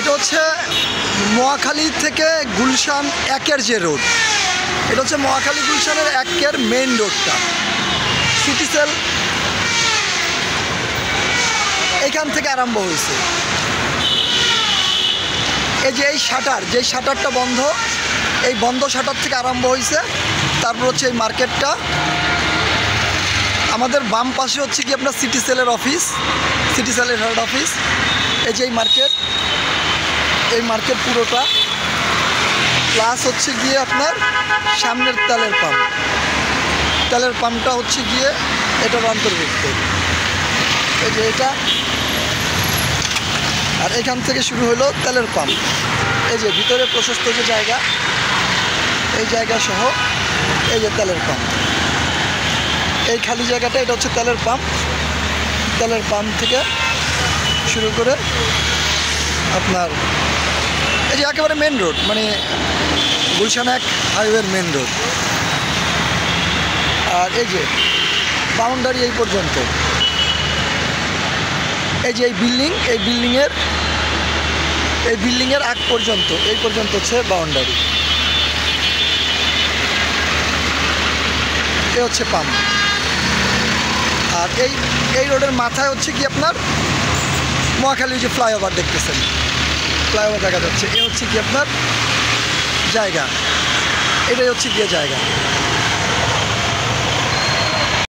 এটা হচ্ছে মহাখালী থেকে গুলশান 1-এর যে রোড, এটা হচ্ছে মহাখালী গুলশানের 1-এর মেইন রোডটা। সিটি সেল এখান থেকে আরম্ভ হয়েছে। এই যে এই শাটার, যেই শাটারটা বন্ধ, এই বন্ধ শাটার থেকে আরম্ভ হয়েছে। তারপর হচ্ছে এই মার্কেটটা। আমাদের বাম পাশে হচ্ছে কি আপনার সিটি সেলের অফিস, সিটি সেলের হেড অফিস। এই যে এই মার্কেট পুরোটা, প্লাস হচ্ছে গিয়ে আপনার সামনের তেলের পাম্পটা হচ্ছে গিয়ে এটার অন্তর্ভুক্ত। এই যে এটা, আর এখান থেকে শুরু হলো তেলের পাম্প। এই যে ভিতরে প্রশস্ত যে জায়গা, এই জায়গা সহ এই যে তেলের পাম্প, এই খালি জায়গাটা এটা হচ্ছে তেলের পাম্প। তেলের পাম্প থেকে শুরু করে আপনার এই যে একেবারে মেন রোড, মানে গুলশান 1 হাইওয়ের মেন রোড। আর এই যে বাউন্ডারি এই পর্যন্ত, এই যে এই বিল্ডিংয়ের আগ পর্যন্ত, এই পর্যন্ত হচ্ছে বাউন্ডারি। এ হচ্ছে পাম্প। আর এই রোডের মাথায় হচ্ছে কি আপনার মহাখালী যে ফ্লাইওভার দেখতেছেন, ফ্লাইওভার দেখা যাচ্ছে। এ হচ্ছে কি আপনার জায়গা, এটাই হচ্ছে গিয়ে জায়গা।